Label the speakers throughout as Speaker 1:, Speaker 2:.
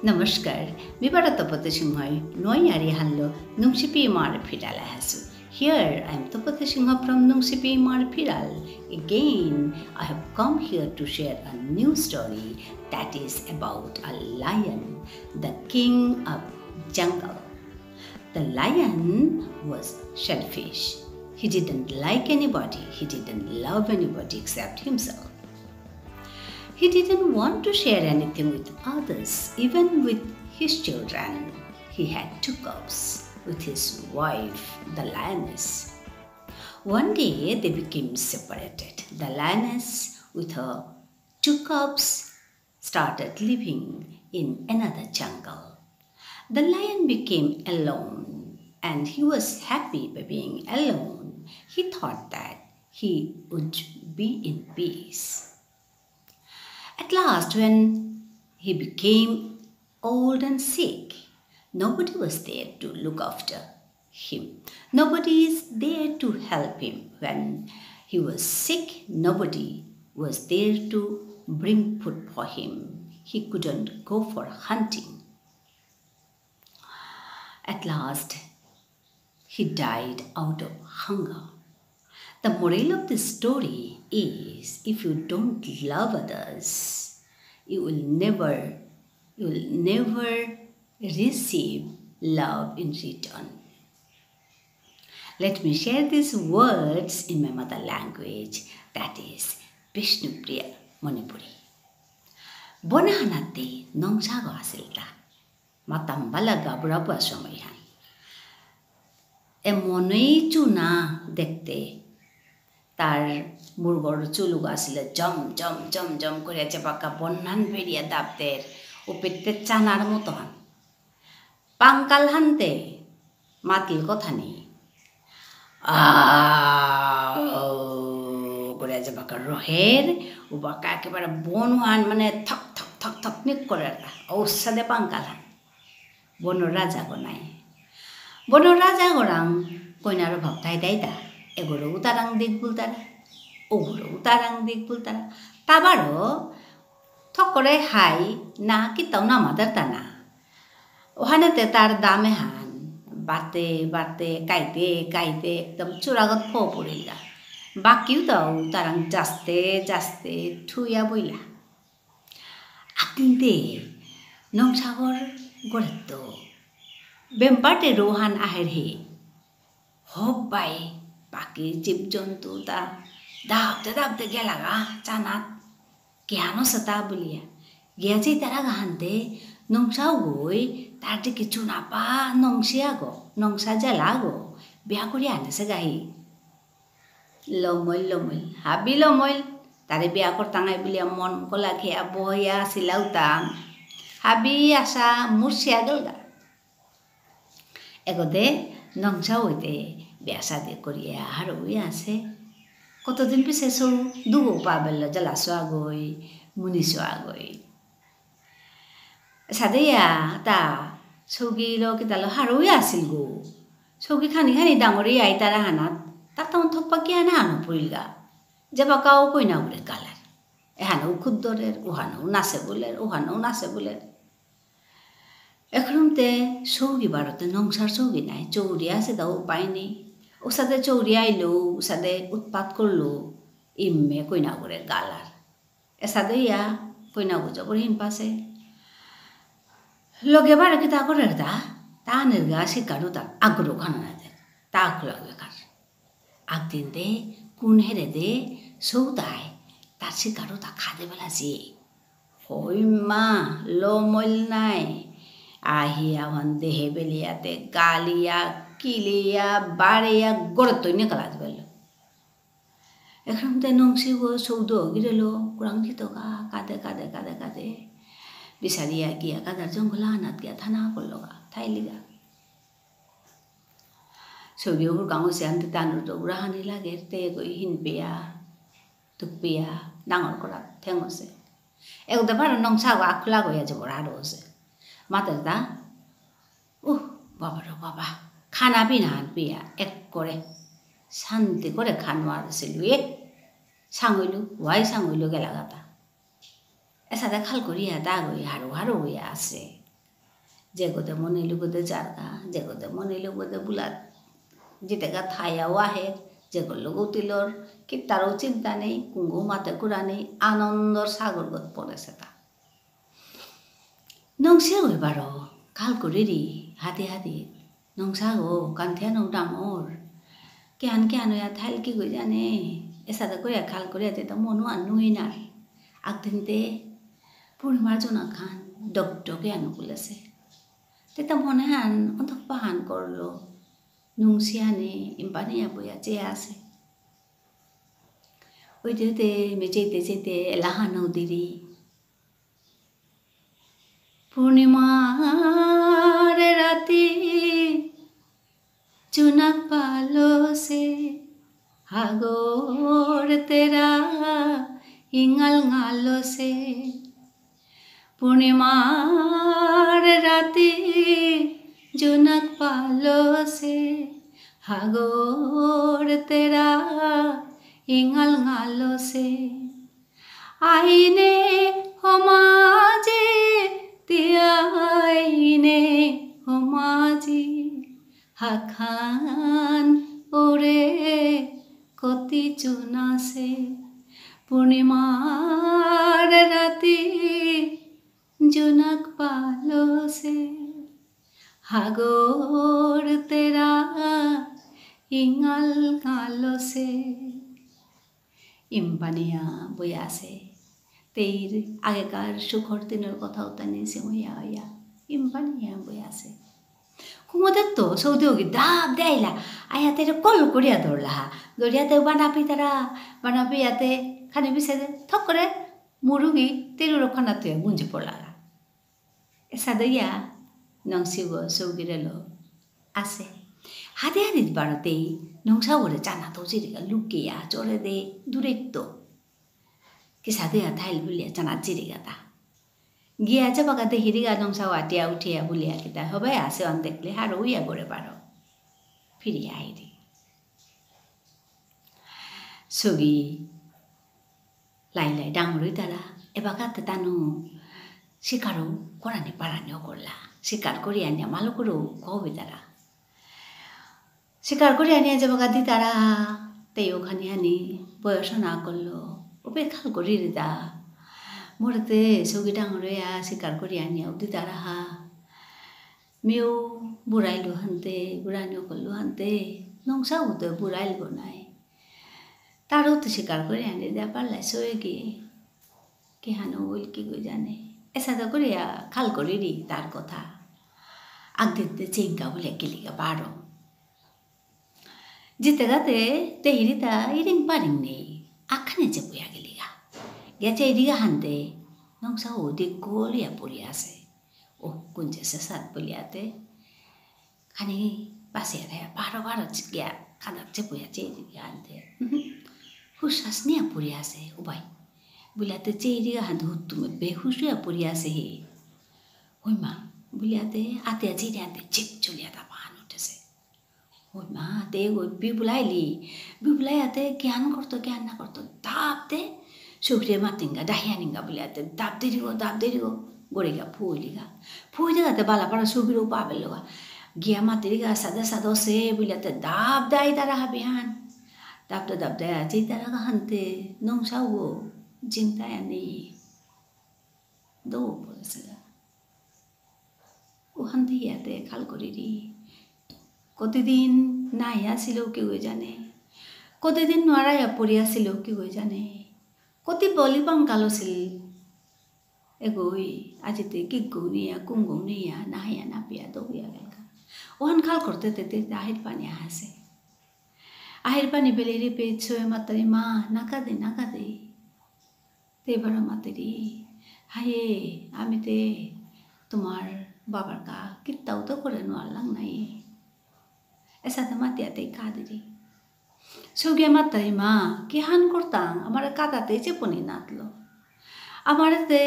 Speaker 1: Namaskar, mi barata Singha, Noyari Hanlo, Nungsipi Mar Piral Hasu. Here I am Tapata Singha from Nungsipi Mar Piral. Again, I have come here to share a new story that is about a lion, the king of jungle. The lion was selfish. He didn't like anybody, he didn't love anybody except himself. He didn't want to share anything with others, even with his children. He had 2 cubs with his wife, the lioness. One day they became separated. The lioness, with her 2 cubs, started living in another jungle. The lion became alone, and he was happy by being alone. He thought that he would be in peace. At last, when he became old and sick, nobody was there to look after him. Nobody is there to help him. When he was sick, nobody was there to bring food for him. He couldn't go for hunting. At last, he died out of hunger. The moral of this story is, if you don't love others, you will never receive love in return. Let me share these words in my mother language, that is Vishnupriya Manipuri. Bonahanate nongsago asilta, matambalaga brabwa somayan. Emonei chuna dekte. তার মুরগর চুলুগ আসলে জম জম জম জম করে চেপাকা বন্যান বেরিয়ে দাবদের ও পেটে চানার মতো হান পাঙ্কাল হানতে মাতিল কথা নেই করে চেপাকা রহের ও বাকা একেবারে বনহান মানে থক থক থক থক নিক করে ওর সাথে পাঙ্কাল হান বনর রাজা গোনাই বনর রাজা গোরাং কইনার ভক্তাই দাইতা এগুলো উতারাং দিক বুলতারা ওগুলো উতারাং দিক বুলতারা তাবারও থক করে হাই না কি তাও না আমাদের তা না ওখানেতে তার দামে হান বাড়তে বাড়তে কাইতে কাইতে একদম চূড়াগত ফো পড়িলা বাকিও তাও তারাং যাস্তে যাস্তে ঠুইয়া বইলা আকিনতে নংসাগর গড়ে তো বেম্পাটে রোহান আহের হে হব বাই বাকি জীবজন্তু তা দাবতে দাবতে গেলা গা চানাত কেনো সতা বলিয়া গিয়াছে তারা গাহানতে নংসাও গই তার দিকে চুনাপা নংসিয়া গো নংসা জ্বালা গো বিয়া করি আনেছে গাহি লমইল লমইল হাবি লমইল তারে বিয়া করতাঙাই বলিয়া মন কলা খেয়া বহিয়া আসিলাও তাম হাবি আসা মুরসিয়া গেল গা এগোতে নংসা হইতে বিয়া সাদে করিয়া হারই আছে কতদিন পিছে সৌ দুগো পাবেল জ্বালাছো আগই মুনিছো আগই সাদেয়া তা সৌগিল কিতালো হারই আছিল গো সৌগি খানি খানি ডাঙরি আই তারা হানাত তার তখন থপ্পা গিয়া না হানো পড়িলগা যেবাকাও কইনা বলে গালার এহানও ক্ষুদ্রের ওহানও নাচে বলের ওহানও নাচে বলের এখনতে সৌগি বারতে নংসার সৌগি নাই চৌরি আছে তাও উপায় নেই ও সাথে চৌরি আইলো ও সাথে উৎপাত করলো ইম্মে কইনা করে গালার এ সাথে ইয়া কইনা গুজো করে হিম পাশে লগে বারে কি তা করে তা নির্গা শিকারু তা আগ্রহ খানা না দে তা লাগে কার একদিন দে কোন হেরে দে সৌদায় তার শিকারু তা খাদে বেলা যে হই মা লো মল নাই আহিয়া হন দেহে বেলিয়াতে গালিয়া কিলিয়া বাড়িয়া গড়ে তৈ নিকালা বেল এখন তে নংসি গো সৌদ গিরেলো কুরাং দিত গা কাঁদে কাঁদে কাঁদে কাঁদে বিচারিয়া গিয়া কাদার জঙ্গল আনাত গিয়া থানা করলো গা থাইলিগা সৌদি ওর গাঁৱছে আনতে তানুর তো উড়াহানি লাগে তে গই হিনপিয়া তুকপিয়া ডাঙর করা ঠেঙছে এগোতে পারো নংসা গো আখলা গইয়া যাব আরো আছে মাতের দা বাবা রে বাবা খানা পিনা পিয়া এক করে শান্তি করে খানো আসিল সাঙইলু সাঙইলু গেলা গাতা এসাদা খাল করিয়া দা গই হারু হারু হইয়া আছে जेगोदे मनिलुगोदे जारगा जेगोदे मनिलुगोदे बुलात जितेगा थायाव आहे जेगोर लोगो तिलर कि तारो चिंता नहीं कुंगो माते कुरा नहीं आनंदर सागर गत पड़ेছে ता नंसे হইবারো কাল করিরি হাতে হাতে नंसागो कांथिया नौ डांगर কেন কেন ইয়া থাইল কি গই জানে এসাদা কইয়া খাল করিয়া তে মনু আনুইনার আগদিনতে পূর্ণিমার জনা খান ডকডকে আনুকুলেছে তে মনে হান অন্তক পাহান করলো নুংসিয়ানে ইম্পানিয়া বইয়া চেয়ে আছে ওই যেতে মেচেতে যেতে লাহানো দিরি পূর্ণিমার রাতে चुनक पालो से हागोर तेरा इंगल गालो से पूर्णिमार राते चुनक पालो से हागोर तेरा इंगल गालो से आईने हमाजे तिया आईने हमाजी हाखान ओरे कति चुना से पूर्णिमार राती जुनक पालो से हागोर तेरा इंगल गालो से इम्पानिया बया से तेर आगेकार सुखर दिनर कथा उतानी से होया इम्पानिया बया से कुमोदे तो सौदे होगी दाब देला आया तेरे कल कोरिया दौड़ला दौड़िया ते बना पे आते खाने भी से थक करे मुरुगी तेरे रखना तो गुंजे पड़ा ऐसा दया नंसीगो सौगिरेलो आसे हादे हादे बारते नंसा वरे जाना तो जिरिगा लुकिया चोरे दे दूरे तो किसा दे थाइल बुलिया जाना जिरिगा ता गिया जब कते हिरिगा नंसा वाटिया उठिया बुलिया किता हबे आसे अन देखले हारो उया गोरे पारो फिरि आइरी सुगी लाई डांगरुई तारा एबा काते तानु शिकारो कोरानी पारानी करला शिकार करी आनिया मालो करो कबे तारा शिकार करी आनिया जब गादी तारा तेयो खानी हानी बयस ना करलो ओपे खाल करी रिदा मोरते सौगी डांगरुया शिकार करी आनिया उदी तारा हा मिउ बुराइलो हन्ते बुरानियो करलो हन्ते नंसा उदे बुराइल बनाय तारो तो शिकार करी आनी दे पारला सोएगी कि हानो बोल की गई जाने ऐसा तो करिया खाल करी री तार कथा आग देते चिंका बोले किलिगा बारो जिते गाते ते हिरिता इरिंग पारिंग नहीं आखने चे पुया गिलिगा याचे इरिगा हंते नंसा ओदी गोलिया पुरिया से ओ कुंजे से साथ पुलियाते खाने पासे रहे बारो चिकिया खाना चे पुया चे इरिगा हंते हुशास नहीं पुरिया से ओ भाई बुलाते चेरिया हाथ तुम्हें बेहुशिया पुरिया से ही होई माँ बुलाते आते चेरिया आते चिप चुलिया था पान उठे से होई माँ ते वो बिबुलाई आते ज्ञान करतो ज्ञान ना करतो दाबते सुग्रिया मातिंगा डाहिया निंगा बुलाते दाब देरिगो गोरेगा फूलिगा ते बाला पारा सुग्रियो पाबेलोगा गिया मातिरिगा सादा से बुलाते दाब दाई तारा बिहान दाब दाई आजे तारा का हंते नौसा वो चिंता यानी दो पड़ेगा वो हंती याते खाल करी री कतिदिन नाया सिलो कि गई जाने कतिदिन नोरा या परिया सिलो कि गई जाने कति बलि पंकालो सिल एगोई आजिते किगोनिया कुंगोनिया नाया नापिया दो या गलका ओहन खाल करते ते आहिर पानी आसे आहिर पानी बेलेरी पे सोए मातरी माँ नाका दे तेबारा मातेरी हाये आमी ते तुम्हार बाबार का कितना तो करे नवालंग नहीं ऐसा तो मातिया ते कादरी सुगे मातरी माँ कि हान करता हमारे काता ते चे पुनी नातलो हमारे ते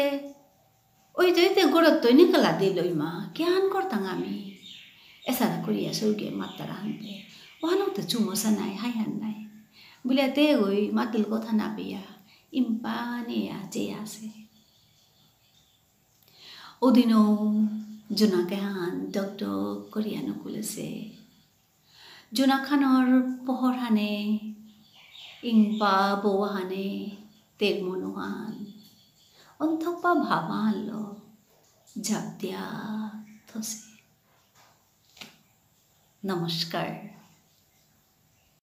Speaker 1: ओई ते गोरत तो निकला दिलोई माँ कि हान करता आमी ऐसा तो करिया सुगे मातरा हंते वहां तो चुमोसा नाई हाय हन नाई बुलिया ते गोई मातिल को था ना पिया इम्पानिया जे आसे ओदिनो জোনাকে হান ডক কৰিয়ানো কুলেছে জোনাখানৰ পোহৰ হানে ইংপা বৌৱা হানে তেগ মনোহান অন্থকপা ভাবা হানলো ঝাপ দিয়া থছে নমস্কাৰ।